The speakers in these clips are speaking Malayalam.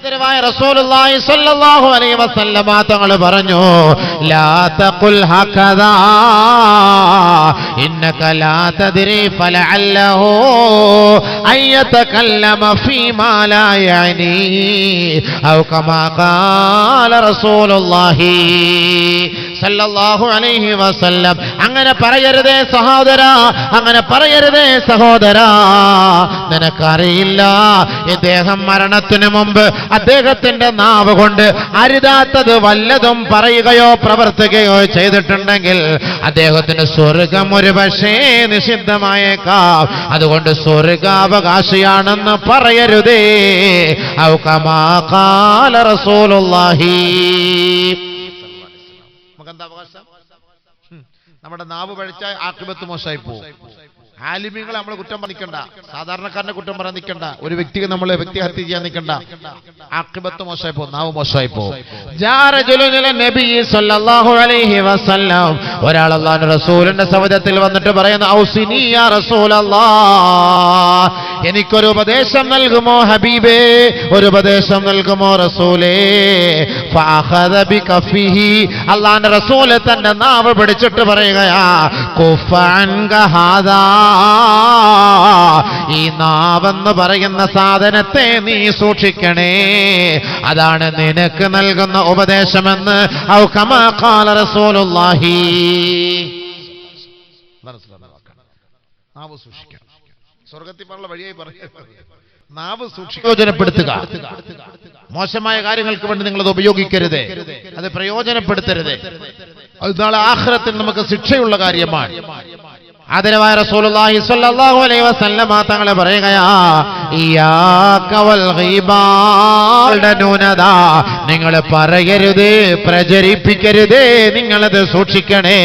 ആദരവായ റസൂലുള്ളാഹി സ്വല്ലല്ലാഹു അലൈഹി വസല്ലമ തങ്ങൾ പറഞ്ഞു, ലാ തഖുൽ ഹകദാ ഇന്നക ലാ തദ്രി ഫലഅല്ലഹു അയതകല്ലമ ഫീമാ ലാ യഅനി ഔ കമാ ഖാല റസൂലുള്ളാഹി സല്ലല്ലാഹു അലൈഹി വസല്ലം. അങ്ങനെ പറയരുതേ സഹോദരാ, അങ്ങനെ പറയരുതേ സഹോദരാ. നിനക്കറിയില്ല, ഇദ്ദേഹം മരണത്തിനു മുമ്പ് അദ്ദേഹത്തിന്റെ നാവ് കൊണ്ട് അരുതാത്തത് വല്ലതും പറയുകയോ പ്രവർത്തിക്കുകയോ ചെയ്തിട്ടുണ്ടെങ്കിൽ അദ്ദേഹത്തിന് സ്വർഗം ഒരു പക്ഷേ നിഷിദ്ധമായേക്കാം. അതുകൊണ്ട് സ്വർഗാവകാശിയാണെന്ന് പറയരുതേ. ഔ കമാ ഖാല റസൂലുള്ളാഹി. നമുക്കെന്താ അവകാശം? നമ്മുടെ നാവ് പഴിച്ചാൽ ആഖിബത്ത് മോശമായി പോകും. ആലിമീങ്ങളെ നമ്മൾ കുറ്റം പറഞ്ഞിക്കണ്ട, സാധാരണക്കാരനെ കുറ്റം പറയാൻ നിൽക്കണ്ട, ഒരു വ്യക്തിക്ക് നമ്മൾ വ്യക്തിഹത്യ ചെയ്യാൻ നിൽക്കണ്ട. ആഖിബത്ത് മോശമായി പോകും, നാവ് മോശമായി പോകും. ഒരാൾ അല്ലാഹുവിന്റെ റസൂലിന്റെ സവിധത്തിൽ വന്നിട്ട് പറയുന്നു, ഔസിനി യാ റസൂലല്ലാഹ്, എനിക്കൊരു ഉപദേശം നൽകുമോ ഹബീബേ, ഒരു ഉപദേശം നൽകുമോ റസൂലേ. ഫഅഖദ ബികഫിഹി, അല്ലാഹുവിന്റെ റസൂൽ തന്റെ നാവ് പിടിച്ചിട്ട് പറയുകയാ, കുഫ അൻക ഹാദാ, ഈ നാവെന്ന് പറയുന്ന സാധനത്തെ നീ സൂക്ഷിക്കണേ, അതാണ് നിനക്ക് നൽകുന്ന ഉപദേശമെന്ന് ഔ കമാ ഖാല റസൂലുള്ളാഹി. നാവ് സൂക്ഷിക്കണം. സ്വർഗ്ഗത്തിൽ പറഞ്ഞ വഴിയായി പറയുക, നാവ് പ്രയോജനപ്പെടുത്തുക. മോശമായ കാര്യങ്ങൾക്ക് വേണ്ടി നിങ്ങളത് ഉപയോഗിക്കരുത്, അത് പ്രയോജനപ്പെടുത്തരുത്. അത് നാളെ ആഖിറത്തിൽ നമുക്ക് ശിക്ഷയുള്ള കാര്യമാണ്. ആദരവായ റസൂലുള്ളാഹി സ്വല്ലല്ലാഹു അലൈഹി വസല്ലമ തങ്ങൾ പറയുകയാ, ഇയ്യാക വൽ ഗീബാ, ന്യൂനത നിങ്ങൾ പറയരുത്, പ്രചരിപ്പിക്കരുത്, നിങ്ങളത് സൂക്ഷിക്കണേ.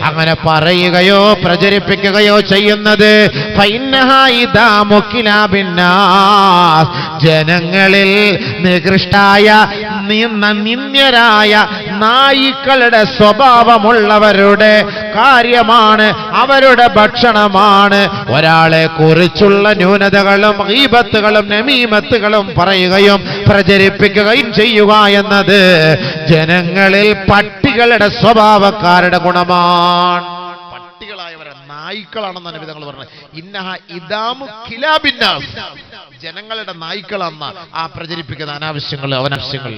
അങ്ങനെ പറയുകയോ പ്രചരിപ്പിക്കുകയോ ചെയ്യുന്നത് ഫഇന്നഹാ ഇദാമു കിലാബിന്നാസ്, ജനങ്ങളിൽ നികൃഷ്ടായ നിന്ദ്യരായ നായിക്കളുടെ സ്വഭാവമുള്ളവരുടെ കാര്യമാണ്, അവരുടെ ഭക്ഷണമാണ്. ഒരാളെ കുറിച്ചുള്ള ന്യൂനതകളും ഗീബത്തുകളും നമീമത്തുകളും പറയുകയും പ്രചരിപ്പിക്കുകയും ചെയ്യുക എന്നത് ജനങ്ങളിൽ പട്ടികളുടെ സ്വഭാവക്കാരുടെ ഗുണമാണ്. പട്ടികളായവരെ നായ്ക്കളാണെന്ന് നബി തങ്ങൾ പറഞ്ഞത്. ഇന്നഹ ഇദാമു കിലാബിന്നാസ്, ജനങ്ങളുടെ നായ്ക്കളെന്ന ആ പ്രചരിപ്പിക്കുന്ന അനാവശ്യങ്ങൾ അവനാവശ്യങ്ങൾ.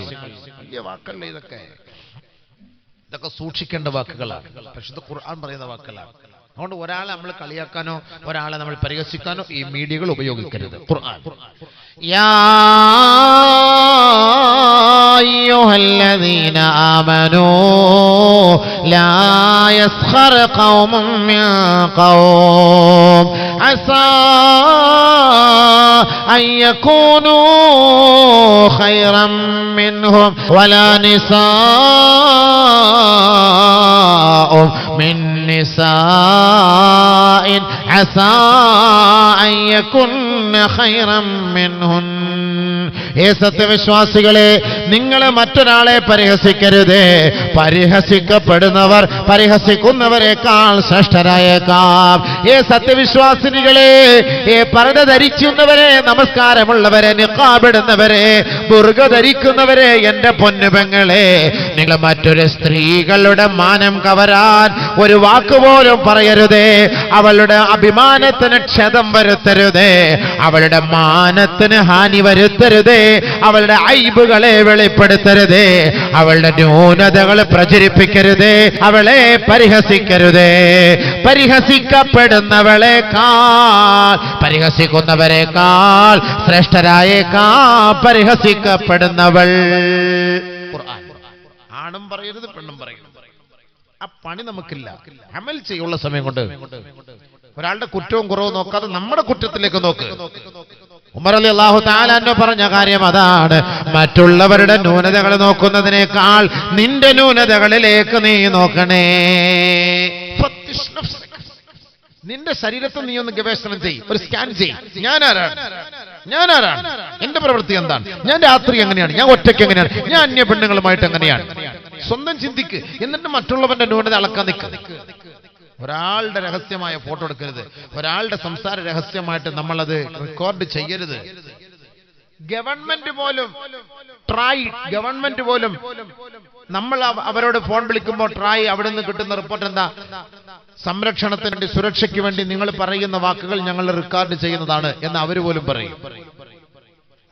വലിയ വാക്കല്ലേ ഇതൊക്കെ, ഇതൊക്കെ സൂക്ഷിക്കേണ്ട വാക്കുകളാണ്. പരിശുദ്ധ ഖുർആൻ പറയുന്ന വാക്കുകളാണ്. അതുകൊണ്ട് ഒരാളെ നമ്മൾ കളിയാക്കാനോ ഒരാളെ നമ്മൾ പരിഹസിക്കാനോ ഈ മീഡിയകൾ ഉപയോഗിക്കരുത്. ഖുർആൻ യാ അയ്യുഹല്ലദീന ആമനൂ ലാ യസ്ഖർ ഖൗമുൻ മിൻ ഖൗം അസാ അൻ യകൂനൂ ഖൈറൻ മിൻഹും വലാ നിസാഉ മിൻ നിസാഇൻ അസാ അൻ യകുന്ന ഖൈറൻ മിൻഹുൻ. ഏ സത്യവിശ്വാസികളെ, നിങ്ങൾ മറ്റൊരാളെ പരിഹസിക്കരുത്. പരിഹസിക്കപ്പെടുന്നവർ പരിഹസിക്കുന്നവരെക്കാൾ ശ്രേഷ്ഠരായേക്കാം. ഏ സത്യവിശ്വാസിനികളെ, ഏ പർദ ധരിക്കുന്നവരെ, നമസ്കാരമുള്ളവരെ, നിഖാബിടുന്നവരെ, ബുർഖ ധരിക്കുന്നവരെ, എന്റെ പൊന്നുപെങ്ങളെ, നിങ്ങൾ മറ്റൊരു സ്ത്രീകളുടെ മാനം കവരാൻ ഒരു വാക്കുപോലും പറയരുതേ. അവളുടെ അഭിമാനത്തിന് ക്ഷതം വരുത്തരുതേ, അവളുടെ മാനത്തിന് ഹാനി വരുത്തരുതേ, അവളുടെ ഐബുകളെ വെളിപ്പെടുത്തരുതേ, അവളുടെ ന്യൂനതകൾ പ്രചരിപ്പിക്കരുതേ, അവളെ പരിഹസിക്കരുതേ. പരിഹസിക്കപ്പെടുന്നവളെക്കാൾ പരിഹസിക്കുന്നവരെക്കാൾ ശ്രേഷ്ഠരായേക്കാൾ പരിഹസിക്കപ്പെടുന്നവൾ. ഖുർആൻ. ആണും പറയരുത്, പെണ്ണും പറയരുത്. ആ പണി നമുക്കില്ല. അമൽ ചെയ്യുള്ള സമയം കൊണ്ട് ഒരാളുടെ കുറ്റവും കുറവും നോക്കാതെ നമ്മുടെ കുറ്റത്തിലേക്ക് നോക്ക്. ഉമർ റളിയല്ലാഹു തആല അൻഹു പറഞ്ഞ കാര്യം അതാണ്. മറ്റുള്ളവരുടെ ന്യൂനതകൾ നോക്കുന്നതിനേക്കാൾ നിന്റെ ന്യൂനതകളിലേക്ക് നീ നോക്കണേ. നിന്റെ ശരീരത്തെ നീ ഒന്ന് ഗവേഷണം ചെയ്യ്, ഒരു സ്കാൻ ചെയ്യ്. ഞാനാരാണ്, എന്റെ പ്രവൃത്തി എന്താണ്, ഞാൻ രാത്രി എങ്ങനെയാണ്, ഞാൻ ഒറ്റയ്ക്ക് എങ്ങനെയാണ്, ഞാൻ അന്യ പെണ്ണുങ്ങളുമായിട്ട് എങ്ങനെയാണ്. സ്വന്തം ചിന്തിക്ക്, എന്നിട്ട് മറ്റുള്ളവന്റെ ന്യൂനത അളക്കാൻ നിൽക്കുക. ഒരാളുടെ രഹസ്യമായ ഫോട്ടോ എടുക്കരുത്, ഒരാളുടെ സംസാര രഹസ്യമായിട്ട് നമ്മളത് റെക്കോർഡ് ചെയ്യരുത്. ഗവൺമെന്റ് പോലും ഗവൺമെന്റ് പോലും നമ്മൾ അവരോട് ഫോൺ വിളിക്കുമ്പോൾ ട്രായ് അവിടെ നിന്ന് കിട്ടുന്ന റിപ്പോർട്ട് എന്താ? സംരക്ഷണത്തിന് വേണ്ടി, സുരക്ഷയ്ക്ക് വേണ്ടി നിങ്ങൾ പറയുന്ന വാക്കുകൾ ഞങ്ങൾ റെക്കോർഡ് ചെയ്യുന്നതാണ് എന്ന് അവർ പോലും പറയും.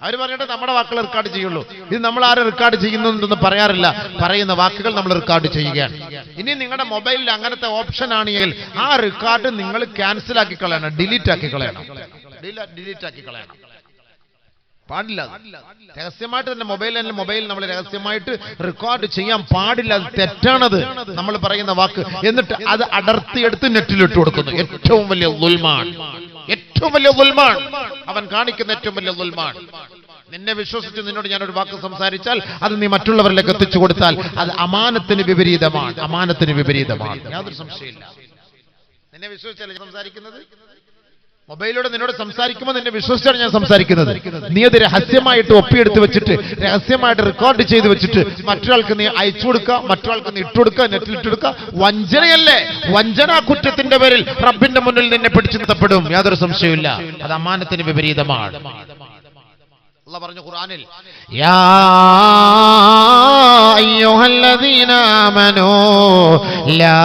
അവർ പറഞ്ഞിട്ട് നമ്മുടെ വാക്കുകൾ റെക്കോർഡ് ചെയ്യുള്ളൂ. ഇത് നമ്മൾ ആരും റെക്കോർഡ് ചെയ്യുന്നതെന്ന് പറയാറില്ല. പറയുന്ന വാക്കുകൾ നമ്മൾ റെക്കോർഡ് ചെയ്യുകയാണ്. ഇനി നിങ്ങളുടെ മൊബൈലിൽ അങ്ങനത്തെ ഓപ്ഷൻ ആണെങ്കിൽ ആ റെക്കോർഡ് നിങ്ങൾ ക്യാൻസൽ ആക്കി കളയണം, ഡിലീറ്റ് ആക്കി കളയണം. പാടില്ല. രഹസ്യമായിട്ട് തന്നെ മൊബൈൽ നമ്മൾ രഹസ്യമായിട്ട് റെക്കോർഡ് ചെയ്യാൻ പാടില്ല. അത് തെറ്റാണത്, നമ്മൾ പറയുന്ന വാക്ക്. എന്നിട്ട് അത് അടർത്തിയെടുത്ത് നെറ്റിലിട്ട് കൊടുക്കുന്നു. ഏറ്റവും വലിയ ദുൽമാണ്, ഏറ്റവും വലിയ ദുൽമാണ് അവൻ കാണിക്കുന്ന ഏറ്റവും വലിയ ദുൽമാണ്. നിന്നെ വിശ്വസിച്ച് നിന്നോട് ഞാനൊരു വാക്ക് സംസാരിച്ചാൽ അത് നീ മറ്റുള്ളവരിലേക്ക് എത്തിച്ചു കൊടുത്താൽ അത് അമാനത്തിന് വിപരീതമാണ്. അമാനത്തിന് വിപരീതമാണ്, യാതൊരു സംശയമില്ല. നിന്നെ വിശ്വസിച്ചല്ലേ സംസാരിക്കുന്നത്? മൊബൈലിലൂടെ നിന്നോട് സംസാരിക്കുമ്പോൾ നിന്നെ വിശ്വസിച്ചാണ് ഞാൻ സംസാരിക്കുന്നത്. നീ അത് രഹസ്യമായിട്ട് ഒപ്പിയെടുത്ത് വെച്ചിട്ട്, രഹസ്യമായിട്ട് റെക്കോർഡ് ചെയ്ത് വെച്ചിട്ട് മറ്റൊരാൾക്ക് നീ അയച്ചു കൊടുക്കുക, മറ്റൊരാൾക്ക് നീ ഇട്ടുകൊടുക്കുക, നെറ്റിലിട്ടെടുക്കുക. വഞ്ചനയല്ലേ? വഞ്ചനാ കുറ്റത്തിന്റെ പേരിൽ റബ്ബിന്റെ മുന്നിൽ നിന്നെ പിടിച്ചു നിർത്തപ്പെടും, യാതൊരു സംശയമില്ല. അത് അമാനത്തിന് വിപരീതമാണ്. അല്ലാഹു പറഞ്ഞു ഖുർആനിൽ, യാ അയ്യുഹല്ലദീന ആമനൂ ലാ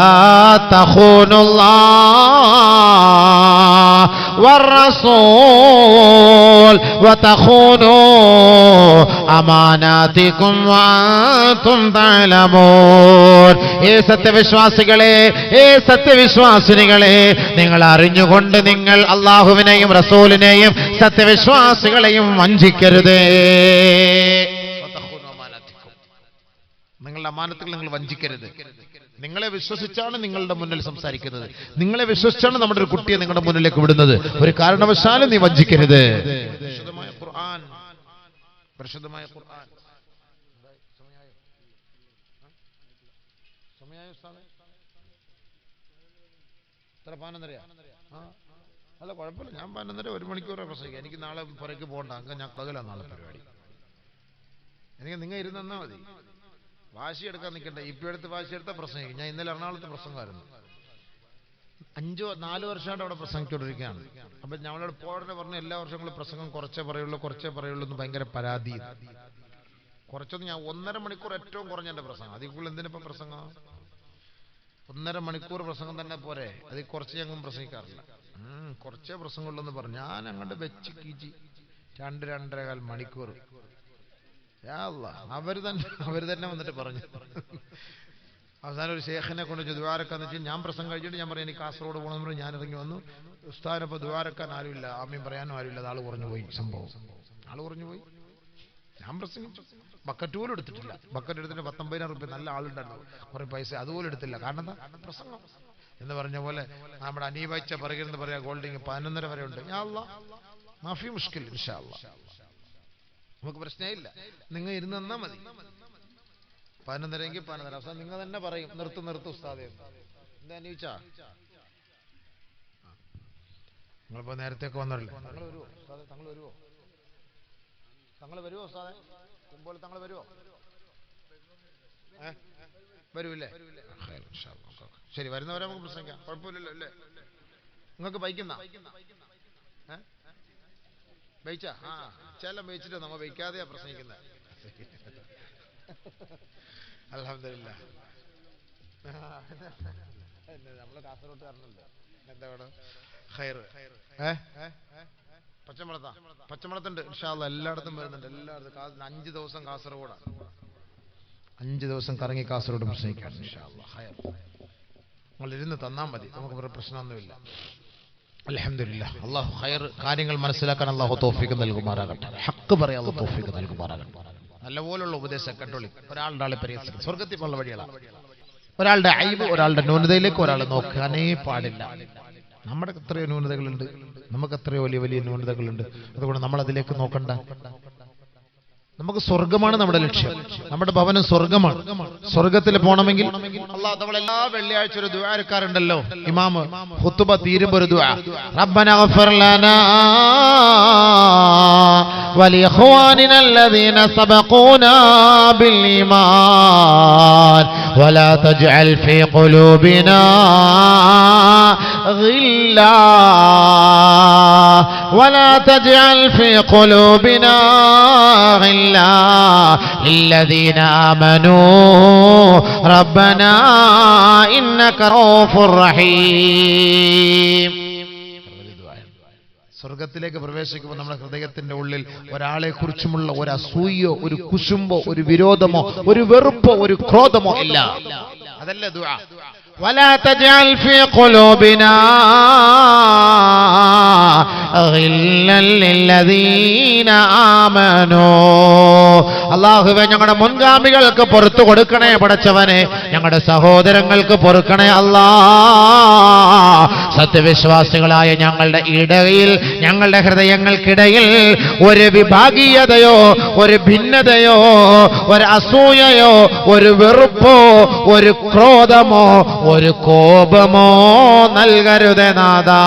തഖൂനുല്ലാഹ والرسول وتخونوا أماناتكم وأنتم تعلمون. സത്യവിശ്വാസിനികളെ, നിങ്ങൾ അറിഞ്ഞുകൊണ്ട് നിങ്ങൾ അല്ലാഹുവിനെയും റസൂലിനെയും സത്യവിശ്വാസികളെയും വഞ്ചിക്കരുത്. നിങ്ങളുടെ അമാനത്തുകൾ നിങ്ങൾ വഞ്ചിക്കരുത്. നിങ്ങളെ വിശ്വസിച്ചാണ് നിങ്ങളുടെ മുന്നിൽ സംസാരിക്കുന്നത്. നിങ്ങളെ വിശ്വസിച്ചാണ് നമ്മുടെ ഒരു കുട്ടിയെ നിങ്ങളുടെ മുന്നിലേക്ക് വിടുന്നത്. ഒരു കാരണവശാലും നീ വഞ്ചിക്കരുത്. പരിശുദ്ധമായ ഖുർആൻ, പരിശുദ്ധമായ ഖുർആൻ. അല്ല കുഴപ്പമില്ല, ഞാൻ 11:30 1 മണിക്കൂറെ പ്രസംഗിക്കാം. എനിക്ക് നാളെ പുറയ്ക്ക് പോകണ്ട. അങ്ങ് ഞാൻ പകലാണ് നാളെ പരിപാടി. എനിക്ക് നിങ്ങൾ ഇരുന്ന് തന്നാൽ മതി. വാശി എടുക്കാൻ നിൽക്കണ്ട. ഇപ്പം എടുത്ത് വാശി എടുത്താൽ പ്രസംഗിക്കും. ഞാൻ ഇന്നലെ എറണാകുളത്ത് പ്രസംഗമായിരുന്നു. 4 വർഷമായിട്ട് അവിടെ പ്രസംഗിച്ചുകൊണ്ടിരിക്കുകയാണ്. അപ്പം ഞങ്ങളോട് പോടനെ പറഞ്ഞു എല്ലാ വർഷങ്ങളും പ്രസംഗം കുറച്ചേ പറയുള്ളൂ എന്ന് ഭയങ്കര പരാതി. കുറച്ചൊന്നും ഞാൻ 1.5 മണിക്കൂർ ഏറ്റവും കുറഞ്ഞ എൻ്റെ പ്രസംഗം. അതിൽ കൂടുതൽ എന്തിനിപ്പം പ്രസംഗം? 1.5 മണിക്കൂർ പ്രസംഗം തന്നെ പോരെ. അതിൽ കുറച്ച് ഞങ്ങൾ പ്രസംഗിക്കാറില്ല. കുറച്ചേ പ്രസംഗമുള്ളൂ എന്ന് പറഞ്ഞു. ഞാൻ അങ്ങോട്ട് വെച്ച് കീച്ചി 2-2.25 മണിക്കൂർ. അവർ തന്നെ വന്നിട്ട് പറഞ്ഞു. അവസാനം ഒരു ശേഖിനെ കൊണ്ട് ദുആരക്കാന്ന് വെച്ചാൽ ഞാൻ പ്രസംഗം കഴിച്ചിട്ട് ഞാൻ പറഞ്ഞു എനിക്ക് കാസർഗോഡ് പോകണമെന്ന് പറഞ്ഞു. ഞാൻ ഇറങ്ങി വന്നു. ഉസ്താദിനപ്പോൾ ദുആരക്കാൻ ആരുമില്ല, ആമീൻ പറയാനും ആരുമില്ല. ആള് കുറഞ്ഞു പോയി. ആള് കുറഞ്ഞു പോയി. ഞാൻ പ്രസംഗിച്ചു. ബക്കറ്റ് പോലും എടുത്തിട്ടില്ല. ബക്കറ്റ് എടുത്തിട്ട് 19,000 റുപ്യ നല്ല ആളുണ്ടായിരുന്നു. കുറെ പൈസ അതുപോലെ എടുത്തില്ല. കാരണം എന്താ? പ്രസംഗം എന്ന് പറഞ്ഞ പോലെ നമ്മുടെ അനീബായിച്ച പറയുന്നത് പറയാ ഗോൾഡിങ് 11:30 വരെ ഉണ്ട്. യാ അല്ലാഹ് മാഫി മുഷ്കിൽ ഇൻഷാ അല്ലാഹ്. നമുക്ക് പ്രശ്നമില്ല. നിങ്ങൾ ഇരുന്ന് തന്നാൽ മതി. 11:30 11:30. നിങ്ങൾ തന്നെ പറയും നിർത്ത് ഉസ്താദേ. എന്താ അനീച്ച? നിങ്ങളിപ്പോ നേരത്തേക്ക് വന്നല്ലേ? തങ്ങൾ വരുമോ ഉസ്താദേ? തങ്ങൾ വരുമോ ഉസ്താദേ? കുമ്പോൾ തങ്ങൾ വരുമോ? വരൂല്ലേ? ശരി, വരുന്നവരെ നമുക്ക് പ്രസംഗിക്കാം. കുഴപ്പമില്ലല്ലോ അല്ലേ? നിങ്ങൾക്ക് ബൈക്കുന്ന ബൈച്ച ചെല്ലം ബൈച്ചിട്ട് നമ്മ ബൈക്കാതെയാ പ്രസംഗിക്കുന്നത്. അൽഹംദുലില്ലാ. നമ്മള് കാസർഗോട്ടുകാരനല്ലേ? എന്താ വേണം? ഖൈറ്. പച്ചമുളത്തുണ്ട് ഇൻഷാ അല്ലാഹ്. എല്ലായിടത്തും വരുന്നുണ്ട്. എല്ലായിടത്തും 5 ദിവസം കാസർഗോഡാണ്. 5 ദിവസം കറങ്ങി കാസർഗോഡ് പ്രസംഗിക്കാണ് ഇൻഷാ അല്ലാഹ്. ഖൈർ. നിങ്ങൾ ഇരുന്ന് തന്നാൽ മതി. നമുക്ക് വേറെ പ്രശ്നമൊന്നുമില്ല. അൽഹംദുലില്ലാഹ്. അല്ലാഹു ഖൈർ കാര്യങ്ങൾ മനസ്സിലാക്കാൻ അല്ലാഹു തൗഫീഖ് നൽകുമാറാകട്ടെ. ഹക്ക് പറയാൻ അല്ലാഹു തൗഫീഖ് നൽകുമാറാകട്ടെ. നല്ലപോലുള്ള ഉപദേശം കേട്ടോളി. ഒരാളുടെ പരിഹസിക്കും സ്വർഗ്ഗത്തിൽ പോലുള്ള വഴികളാണ്. ഒരാളുടെ ഐബ്, ഒരാളുടെ ന്യൂനതയിലേക്ക് ഒരാൾ നോക്കാനേ പാടില്ല. നമ്മുടെ എത്രയോ ന്യൂനതകളുണ്ട്, നമുക്ക് എത്രയോ വലിയ വലിയ ന്യൂനതകളുണ്ട്. അതുകൊണ്ട് നമ്മൾ അതിലേക്ക് നോക്കണ്ട. നമുക്ക് സ്വർഗമാണ് നമ്മുടെ ലക്ഷ്യം. നമ്മുടെ ഭവനം സ്വർഗമാണ്. സ്വർഗത്തിൽ പോകണമെങ്കിൽ അല്ലാഹ് നമ്മൾ എല്ലാ വെള്ളിയാഴ്ച ഒരു ദുആ എടുക്കാറുണ്ടല്ലോ. ഇമാം ഖുതുബ തീരുമ്പോൾ ഒരു ദുആ, റബ്ബന ഗഫർ ലനാ വലിഇഖ്വാനിന അല്ലദീന സബഖൂനാ ബിൽ ഈമാൻ വലാ തജ്അൽ ഫീ ഖുലൂബിനാ ഗില്ലാ വലാ തജ്അൽ ഫീ ഖുലൂബിനാ ഗില്ലാ للذين آمنوا ربنا إنك رؤوف رحيم. സ്വർഗത്തിലേക്ക് പ്രവേശിക്കുമ്പോൾ നമ്മുടെ ഹൃദയത്തിന്റെ ഉള്ളിൽ ഒരാളെ കുറിച്ചുമുള്ള ഒരു അസൂയോ ഒരു കുശുമ്പോ ഒരു വിരോധമോ ഒരു വെറുപ്പോ ഒരു ക്രോധമോ ഇല്ല. അതല്ല ദുആ. ولا تجعل في قلوبنا غلا للذين آمنوا. അല്ലാഹുവേ ഞങ്ങളുടെ മുൻഗാമികൾക്ക് പുറത്തു കൊടുക്കണേ പടച്ചവനെ, ഞങ്ങളുടെ സഹോദരങ്ങൾക്ക് പൊറുക്കണേ അല്ലാഹ്. സത്യവിശ്വാസികളായ ഞങ്ങളുടെ ഇടയിൽ ഞങ്ങളുടെ ഹൃദയങ്ങൾക്കിടയിൽ ഒരു വിഭാഗീയതയോ ഒരു ഭിന്നതയോ ഒരു അസൂയയോ ഒരു വെറുപ്പോ ഒരു ക്രോധമോ ഒരു കോപമോ നൽകരുതേ നാഥാ.